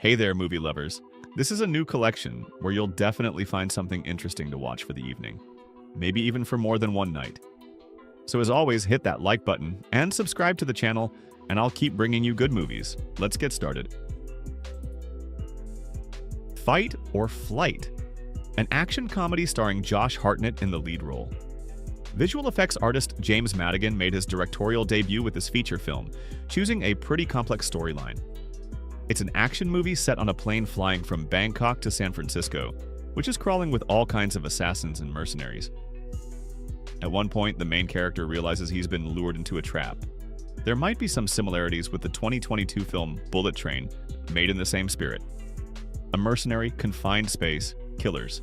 Hey there, movie lovers. This is a new collection where you'll definitely find something interesting to watch for the evening, maybe even for more than one night. So as always, hit that like button and subscribe to the channel, and I'll keep bringing you good movies. Let's get started. Fight or Flight, an action comedy starring Josh Hartnett in the lead role. Visual effects artist James Madigan made his directorial debut with this feature film, choosing a pretty complex storyline. It's an action movie set on a plane flying from Bangkok to San Francisco, which is crawling with all kinds of assassins and mercenaries. At one point, the main character realizes he's been lured into a trap. There might be some similarities with the 2022 film Bullet Train, made in the same spirit. A mercenary, confined space, killers.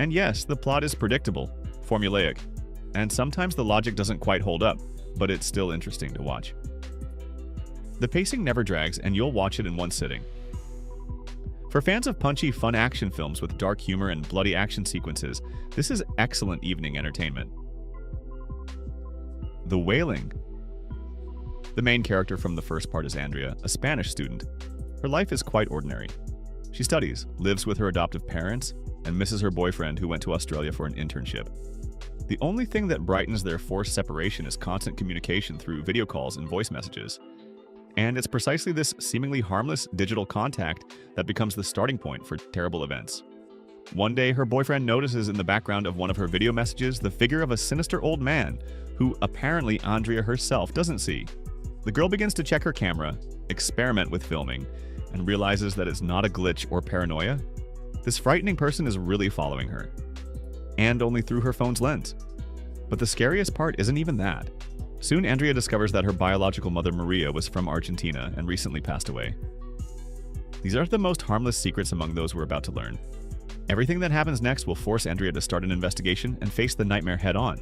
And yes, the plot is predictable, formulaic, and sometimes the logic doesn't quite hold up, but it's still interesting to watch. The pacing never drags, and you'll watch it in one sitting. For fans of punchy, fun action films with dark humor and bloody action sequences, this is excellent evening entertainment. The Wailing. The main character from the first part is Andrea, a Spanish student. Her life is quite ordinary. She studies, lives with her adoptive parents, and misses her boyfriend who went to Australia for an internship. The only thing that brightens their forced separation is constant communication through video calls and voice messages. And it's precisely this seemingly harmless digital contact that becomes the starting point for terrible events. One day, her boyfriend notices in the background of one of her video messages the figure of a sinister old man who apparently Andrea herself doesn't see. The girl begins to check her camera, experiment with filming, and realizes that it's not a glitch or paranoia. This frightening person is really following her, and only through her phone's lens. But the scariest part isn't even that. Soon, Andrea discovers that her biological mother, Maria, was from Argentina and recently passed away. These are the most harmless secrets among those we're about to learn. Everything that happens next will force Andrea to start an investigation and face the nightmare head-on.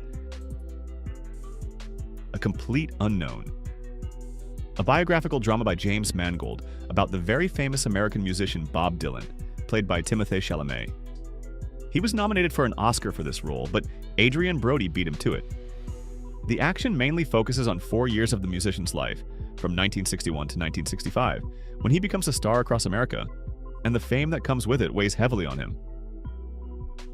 A Complete Unknown. A biographical drama by James Mangold about the very famous American musician Bob Dylan, played by Timothée Chalamet. He was nominated for an Oscar for this role, but Adrien Brody beat him to it. The action mainly focuses on 4 years of the musician's life, from 1961 to 1965, when he becomes a star across America, and the fame that comes with it weighs heavily on him.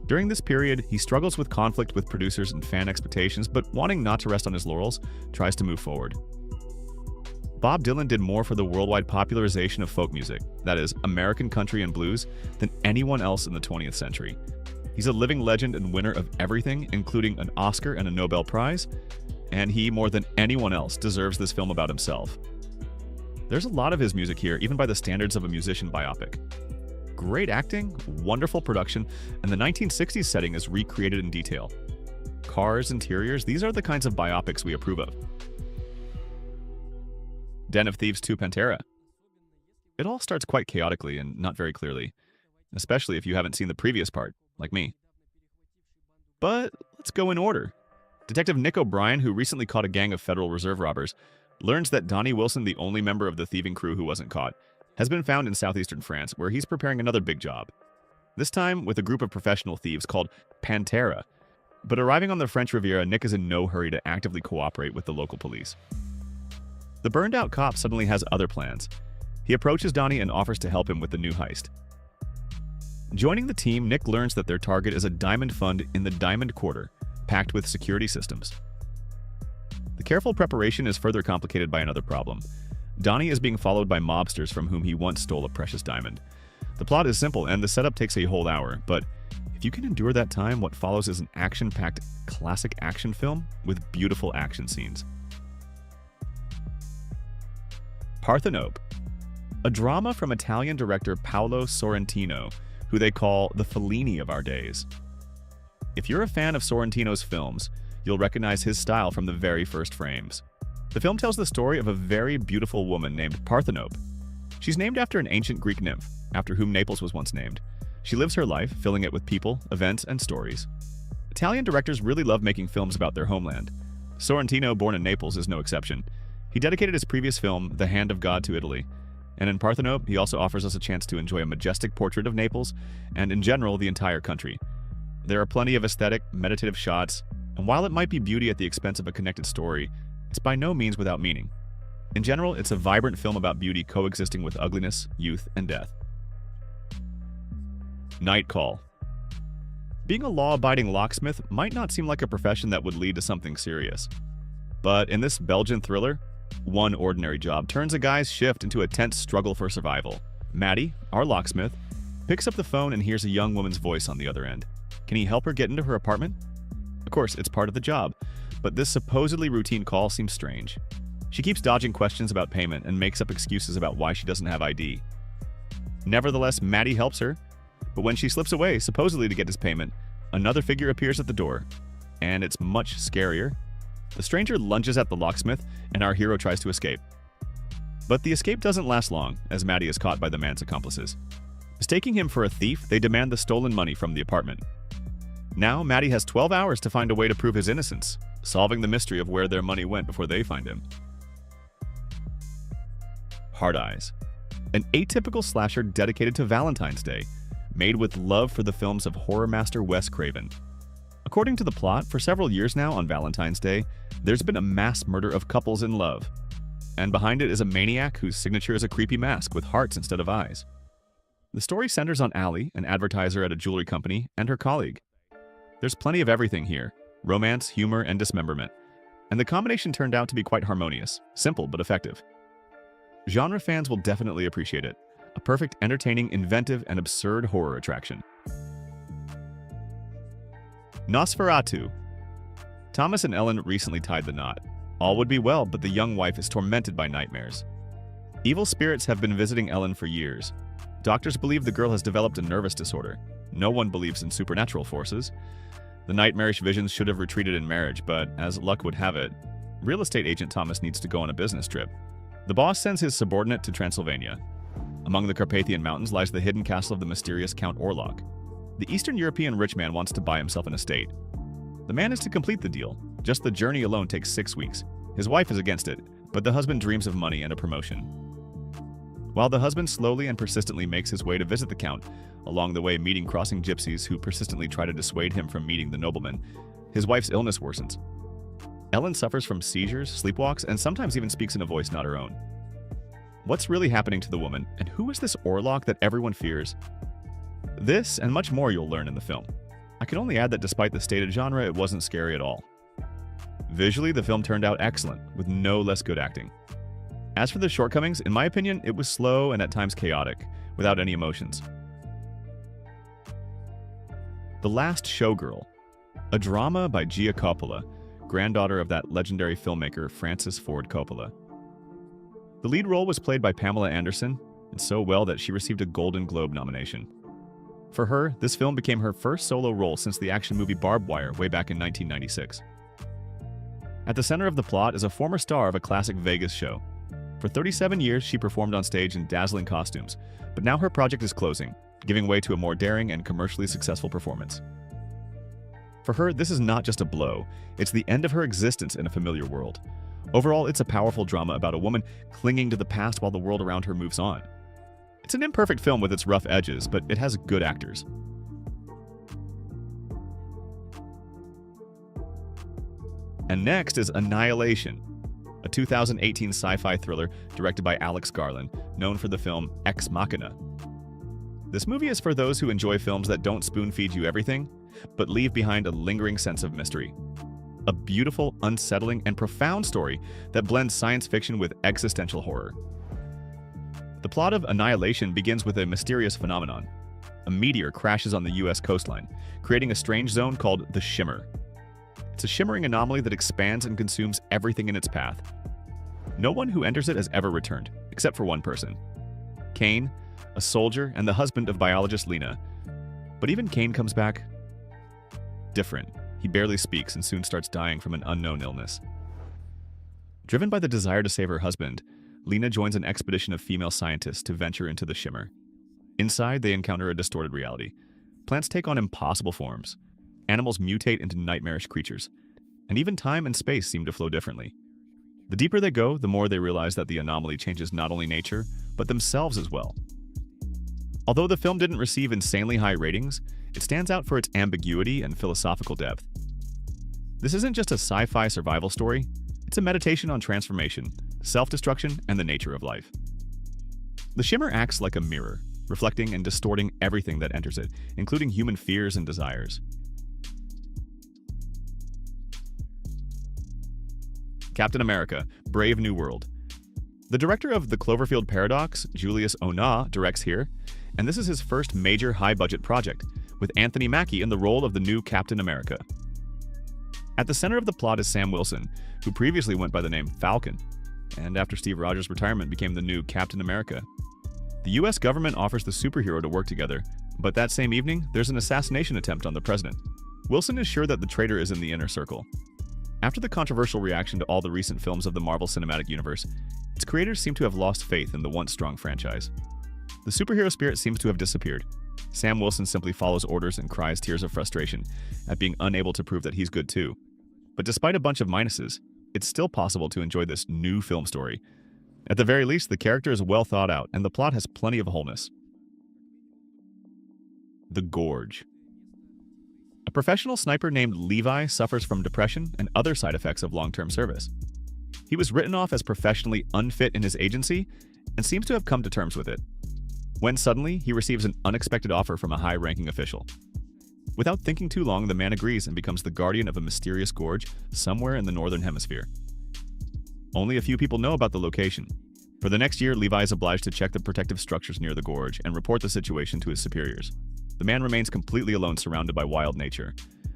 During this period, he struggles with conflict with producers and fan expectations, but wanting not to rest on his laurels, tries to move forward. Bob Dylan did more for the worldwide popularization of folk music, that is, American country and blues, than anyone else in the 20th century. He's a living legend and winner of everything, including an Oscar and a Nobel Prize, and he, more than anyone else, deserves this film about himself. There's a lot of his music here, even by the standards of a musician biopic. Great acting, wonderful production, and the 1960s setting is recreated in detail. Cars, interiors, these are the kinds of biopics we approve of. Den of Thieves 2 Pantera. It all starts quite chaotically and not very clearly, especially if you haven't seen the previous part, like me. But let's go in order. Detective Nick O'Brien, who recently caught a gang of Federal Reserve robbers, learns that Donnie Wilson, the only member of the thieving crew who wasn't caught, has been found in southeastern France, where he's preparing another big job. This time with a group of professional thieves called Pantera. But arriving on the French Riviera, Nick is in no hurry to actively cooperate with the local police. The burned-out cop suddenly has other plans. He approaches Donnie and offers to help him with the new heist. Joining the team, Nick learns that their target is a diamond fund in the Diamond Quarter, packed with security systems. The careful preparation is further complicated by another problem. Donnie is being followed by mobsters from whom he once stole a precious diamond. The plot is simple, and the setup takes a whole hour, but if you can endure that time, what follows is an action-packed classic action film with beautiful action scenes. Parthenope, a drama from Italian director Paolo Sorrentino, who they call the Fellini of our days. If you're a fan of Sorrentino's films, you'll recognize his style from the very first frames. The film tells the story of a very beautiful woman named Parthenope. She's named after an ancient Greek nymph, after whom Naples was once named. She lives her life, filling it with people, events, and stories. Italian directors really love making films about their homeland. Sorrentino, born in Naples, is no exception. He dedicated his previous film, The Hand of God, to Italy. And in Parthenope, he also offers us a chance to enjoy a majestic portrait of Naples, and in general, the entire country. There are plenty of aesthetic, meditative shots, and while it might be beauty at the expense of a connected story, it's by no means without meaning. In general, it's a vibrant film about beauty coexisting with ugliness, youth, and death. Night Call. Being a law-abiding locksmith might not seem like a profession that would lead to something serious. But in this Belgian thriller, one ordinary job turns a guy's shift into a tense struggle for survival. Maddie, our locksmith, picks up the phone and hears a young woman's voice on the other end. Can he help her get into her apartment? Of course, it's part of the job, but this supposedly routine call seems strange. She keeps dodging questions about payment and makes up excuses about why she doesn't have ID. Nevertheless, Maddie helps her, but when she slips away, supposedly to get his payment, another figure appears at the door. And it's much scarier. The stranger lunges at the locksmith, and our hero tries to escape. But the escape doesn't last long, as Maddie is caught by the man's accomplices. Mistaking him for a thief, they demand the stolen money from the apartment. Now, Maddie has 12 hours to find a way to prove his innocence, solving the mystery of where their money went before they find him. Hard Eyes. An atypical slasher dedicated to Valentine's Day, made with love for the films of horror master Wes Craven. According to the plot, for several years now on Valentine's Day, there's been a mass murder of couples in love. And behind it is a maniac whose signature is a creepy mask with hearts instead of eyes. The story centers on Allie, an advertiser at a jewelry company, and her colleague. There's plenty of everything here: romance, humor, and dismemberment. And the combination turned out to be quite harmonious, simple but effective. Genre fans will definitely appreciate it. A perfect, entertaining, inventive, and absurd horror attraction. Nosferatu. Thomas and Ellen recently tied the knot. All would be well, but the young wife is tormented by nightmares. Evil spirits have been visiting Ellen for years. Doctors believe the girl has developed a nervous disorder. No one believes in supernatural forces. The nightmarish visions should have retreated in marriage, but as luck would have it, real estate agent Thomas needs to go on a business trip. The boss sends his subordinate to Transylvania. Among the Carpathian Mountains lies the hidden castle of the mysterious Count Orlok. The Eastern European rich man wants to buy himself an estate. The man is to complete the deal. Just the journey alone takes 6 weeks. His wife is against it, but the husband dreams of money and a promotion. While the husband slowly and persistently makes his way to visit the Count, along the way meeting crossing gypsies who persistently try to dissuade him from meeting the nobleman, his wife's illness worsens. Ellen suffers from seizures, sleepwalks, and sometimes even speaks in a voice not her own. What's really happening to the woman, and who is this Orlok that everyone fears? This and much more you'll learn in the film. I can only add that despite the stated genre, it wasn't scary at all. Visually, the film turned out excellent, with no less good acting. As for the shortcomings, in my opinion, it was slow and at times chaotic, without any emotions. The Last Showgirl, a drama by Gia Coppola, granddaughter of that legendary filmmaker Francis Ford Coppola. The lead role was played by Pamela Anderson, and so well that she received a Golden Globe nomination. For her, this film became her first solo role since the action movie Barbed Wire way back in 1996. At the center of the plot is a former star of a classic Vegas show. For 37 years, she performed on stage in dazzling costumes, but now her project is closing, giving way to a more daring and commercially successful performance. For her, this is not just a blow, it's the end of her existence in a familiar world. Overall, it's a powerful drama about a woman clinging to the past while the world around her moves on. It's an imperfect film with its rough edges, but it has good actors. And next is Annihilation, a 2018 sci-fi thriller directed by Alex Garland, known for the film Ex Machina. This movie is for those who enjoy films that don't spoon-feed you everything, but leave behind a lingering sense of mystery. A beautiful, unsettling, and profound story that blends science fiction with existential horror. The plot of Annihilation begins with a mysterious phenomenon. A meteor crashes on the US coastline, creating a strange zone called the Shimmer. It's a shimmering anomaly that expands and consumes everything in its path. No one who enters it has ever returned, except for one person. Kane, a soldier and the husband of biologist Lena. But even Kane comes back different. He barely speaks and soon starts dying from an unknown illness. Driven by the desire to save her husband, Lena joins an expedition of female scientists to venture into the Shimmer. Inside, they encounter a distorted reality. Plants take on impossible forms. Animals mutate into nightmarish creatures. And even time and space seem to flow differently. The deeper they go, the more they realize that the anomaly changes not only nature, but themselves as well. Although the film didn't receive insanely high ratings, it stands out for its ambiguity and philosophical depth. This isn't just a sci-fi survival story, It's a meditation on transformation, self-destruction, and the nature of life. The shimmer acts like a mirror, reflecting and distorting everything that enters it, including human fears and desires. Captain America: Brave New World. The director of The Cloverfield Paradox, Julius Onah, directs here, and this is his first major high-budget project, with Anthony Mackie in the role of the new Captain America. At the center of the plot is Sam Wilson, who previously went by the name Falcon, and after Steve Rogers' retirement became the new Captain America. The US government offers the superhero to work together, but that same evening, there's an assassination attempt on the president. Wilson is sure that the traitor is in the inner circle. After the controversial reaction to all the recent films of the Marvel Cinematic Universe, its creators seem to have lost faith in the once strong franchise. The superhero spirit seems to have disappeared. Sam Wilson simply follows orders and cries tears of frustration at being unable to prove that he's good too. But despite a bunch of minuses, it's still possible to enjoy this new film story. At the very least, the character is well thought out, and the plot has plenty of wholeness. The Gorge. A professional sniper named Levi suffers from depression and other side effects of long-term service. He was written off as professionally unfit in his agency and seems to have come to terms with it, when suddenly he receives an unexpected offer from a high-ranking official. Without thinking too long, the man agrees and becomes the guardian of a mysterious gorge somewhere in the northern hemisphere. Only a few people know about the location. For the next year, Levi is obliged to check the protective structures near the gorge and report the situation to his superiors. The man remains completely alone, surrounded by wild nature.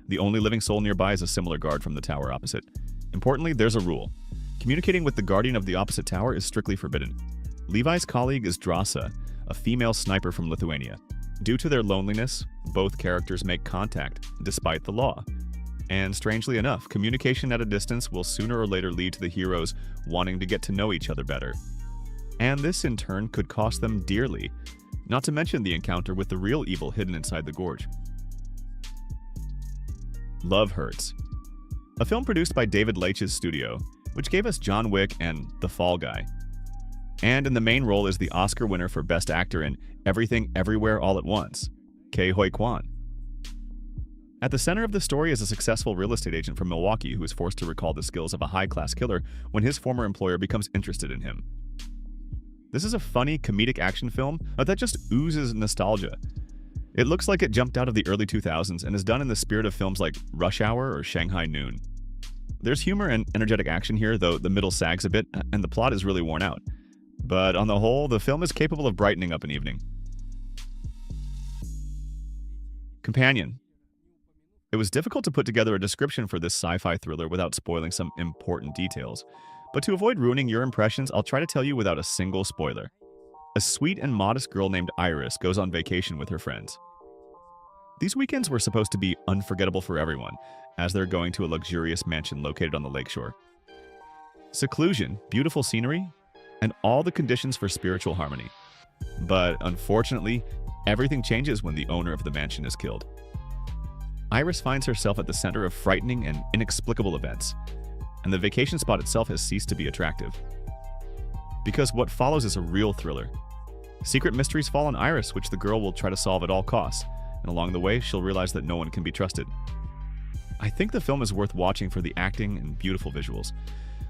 The only living soul nearby is a similar guard from the tower opposite. Importantly, there's a rule. Communicating with the guardian of the opposite tower is strictly forbidden. Levi's colleague is Drasa, a female sniper from Lithuania. Due to their loneliness, both characters make contact, despite the law. And strangely enough, communication at a distance will sooner or later lead to the heroes wanting to get to know each other better. And this in turn could cost them dearly, not to mention the encounter with the real evil hidden inside the gorge. Love Hurts. A film produced by David Leitch's studio, which gave us John Wick and The Fall Guy. And in the main role is the Oscar winner for Best Actor in Everything Everywhere All at Once, Ke Huy Quan. At the center of the story is a successful real estate agent from Milwaukee who is forced to recall the skills of a high-class killer when his former employer becomes interested in him. This is a funny, comedic action film that just oozes nostalgia. It looks like it jumped out of the early 2000s and is done in the spirit of films like Rush Hour or Shanghai Noon. There's humor and energetic action here, though the middle sags a bit and the plot is really worn out. But on the whole, the film is capable of brightening up an evening. Companion. It was difficult to put together a description for this sci-fi thriller without spoiling some important details. But to avoid ruining your impressions, I'll try to tell you without a single spoiler. A sweet and modest girl named Iris goes on vacation with her friends. These weekends were supposed to be unforgettable for everyone, as they're going to a luxurious mansion located on the lakeshore. Seclusion, beautiful scenery, and all the conditions for spiritual harmony. But unfortunately, everything changes when the owner of the mansion is killed. Iris finds herself at the center of frightening and inexplicable events, and the vacation spot itself has ceased to be attractive. Because what follows is a real thriller. Secret mysteries fall on Iris, which the girl will try to solve at all costs, and along the way, she'll realize that no one can be trusted. I think the film is worth watching for the acting and beautiful visuals.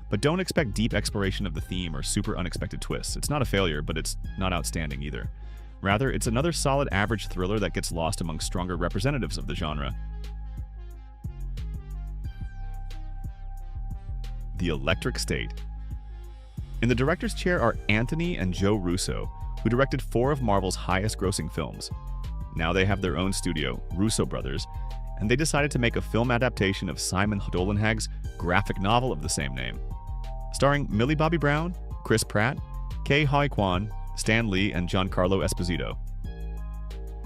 But don't expect deep exploration of the theme or super unexpected twists. It's not a failure, but it's not outstanding either. Rather, it's another solid average thriller that gets lost among stronger representatives of the genre. The Electric State. In the director's chair are Anthony and Joe Russo, who directed 4 of Marvel's highest-grossing films. Now they have their own studio, Russo Brothers, and they decided to make a film adaptation of Simon Dolenhag's graphic novel of the same name. Starring Millie Bobby Brown, Chris Pratt, Ke Huy Quan, Stan Lee, and Giancarlo Esposito.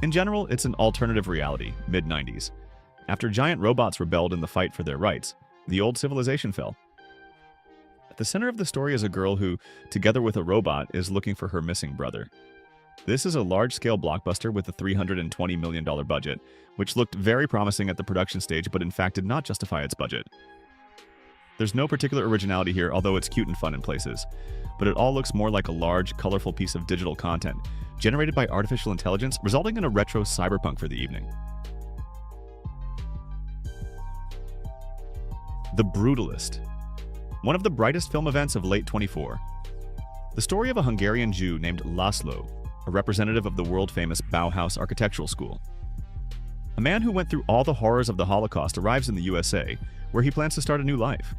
In general, it's an alternative reality, mid-90s. After giant robots rebelled in the fight for their rights, the old civilization fell. At the center of the story is a girl who, together with a robot, is looking for her missing brother. This is a large-scale blockbuster with a $320 million budget, which looked very promising at the production stage but in fact did not justify its budget. There's no particular originality here, although it's cute and fun in places, but it all looks more like a large, colorful piece of digital content, generated by artificial intelligence, resulting in a retro cyberpunk for the evening. The Brutalist. one of the brightest film events of late 24. The story of a Hungarian Jew named Laszlo, a representative of the world-famous Bauhaus architectural school. A man who went through all the horrors of the Holocaust arrives in the USA, where he plans to start a new life.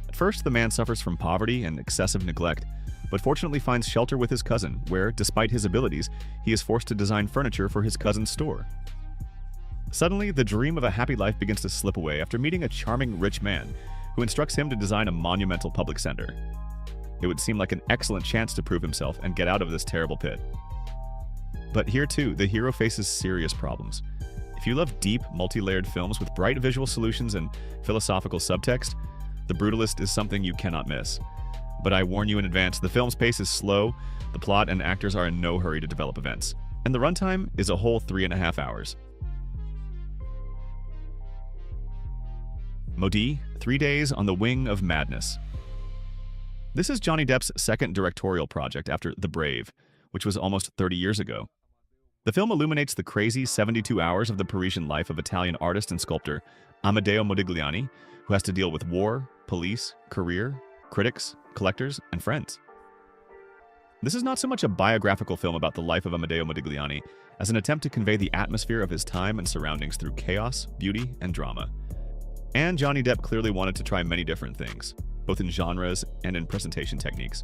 At first, the man suffers from poverty and excessive neglect, but fortunately finds shelter with his cousin, where, despite his abilities, he is forced to design furniture for his cousin's store. Suddenly, the dream of a happy life begins to slip away after meeting a charming rich man who instructs him to design a monumental public center. It would seem like an excellent chance to prove himself and get out of this terrible pit. But here too, the hero faces serious problems. If you love deep, multi-layered films with bright visual solutions and philosophical subtext, The Brutalist is something you cannot miss. But I warn you in advance, the film's pace is slow, the plot and actors are in no hurry to develop events, and the runtime is a whole 3.5 hours. Modì, 3 Days on the Wing of Madness. This is Johnny Depp's second directorial project after The Brave, which was almost 30 years ago. The film illuminates the crazy 72 hours of the Parisian life of Italian artist and sculptor Amedeo Modigliani, who has to deal with war, police, career, critics, collectors, and friends. This is not so much a biographical film about the life of Amedeo Modigliani as an attempt to convey the atmosphere of his time and surroundings through chaos, beauty, and drama. And Johnny Depp clearly wanted to try many different things, both in genres and in presentation techniques.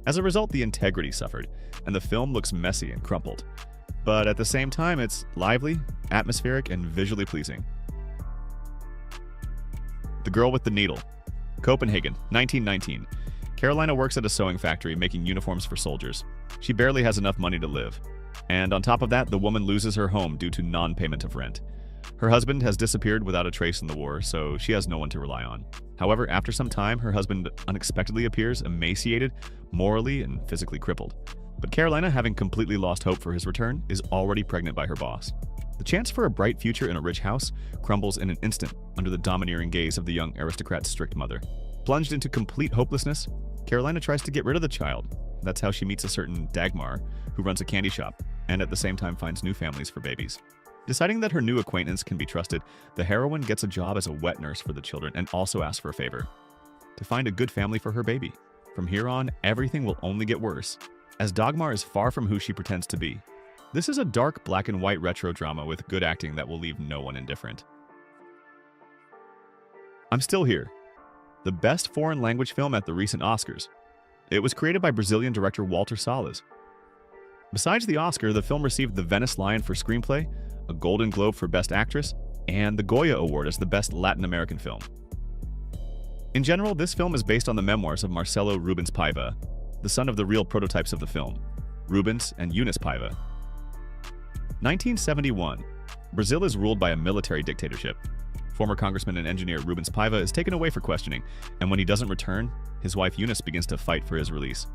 As a result, the integrity suffered, and the film looks messy and crumpled. But at the same time, it's lively, atmospheric, and visually pleasing. The Girl with the Needle. Copenhagen, 1919. Carolina works at a sewing factory making uniforms for soldiers. She barely has enough money to live. And on top of that, the woman loses her home due to non-payment of rent. Her husband has disappeared without a trace in the war, so she has no one to rely on. However, after some time, her husband unexpectedly appears emaciated, morally and physically crippled. But Carolina, having completely lost hope for his return, is already pregnant by her boss. The chance for a bright future in a rich house crumbles in an instant under the domineering gaze of the young aristocrat's strict mother. Plunged into complete hopelessness, Carolina tries to get rid of the child. That's how she meets a certain Dagmar, who runs a candy shop, and at the same time finds new families for babies. Deciding that her new acquaintance can be trusted, the heroine gets a job as a wet nurse for the children and also asks for a favor: to find a good family for her baby. From here on, everything will only get worse, as Dagmar is far from who she pretends to be. This is a dark black and white retro drama with good acting that will leave no one indifferent. I'm Still Here, the best foreign language film at the recent Oscars. It was created by Brazilian director Walter Salles. Besides the Oscar, the film received the Venice Lion for Screenplay, a Golden Globe for Best Actress, and the Goya Award as the Best Latin American Film. In general, this film is based on the memoirs of Marcelo Rubens Paiva, the son of the real prototypes of the film, Rubens and Eunice Paiva. 1971. Brazil is ruled by a military dictatorship. Former Congressman and engineer Rubens Paiva is taken away for questioning, and when he doesn't return, his wife Eunice begins to fight for his release.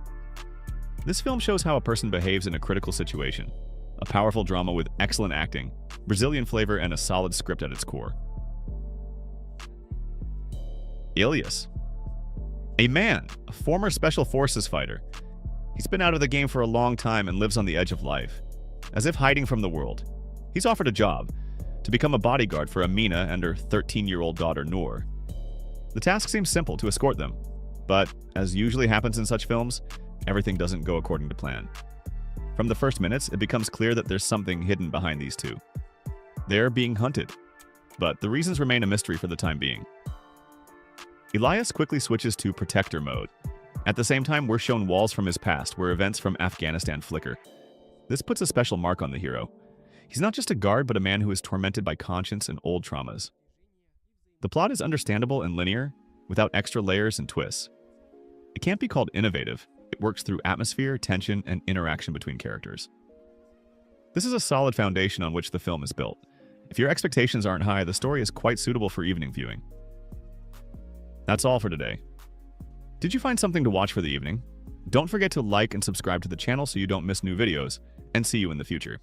This film shows how a person behaves in a critical situation. A powerful drama with excellent acting, Brazilian flavor, and a solid script at its core. Elyas. A man, a former Special Forces fighter. He's been out of the game for a long time and lives on the edge of life. As if hiding from the world, he's offered a job to become a bodyguard for Amina and her 13-year-old daughter Noor. The task seems simple: to escort them. But, as usually happens in such films, everything doesn't go according to plan. From the first minutes, it becomes clear that there's something hidden behind these two. They're being hunted, but the reasons remain a mystery for the time being. Elyas quickly switches to protector mode. At the same time, we're shown walls from his past where events from Afghanistan flicker. This puts a special mark on the hero. He's not just a guard, but a man who is tormented by conscience and old traumas. The plot is understandable and linear, without extra layers and twists. It can't be called innovative. It works through atmosphere, tension, and interaction between characters. This is a solid foundation on which the film is built. If your expectations aren't high, the story is quite suitable for evening viewing. That's all for today. Did you find something to watch for the evening? Don't forget to like and subscribe to the channel so you don't miss new videos, and see you in the future.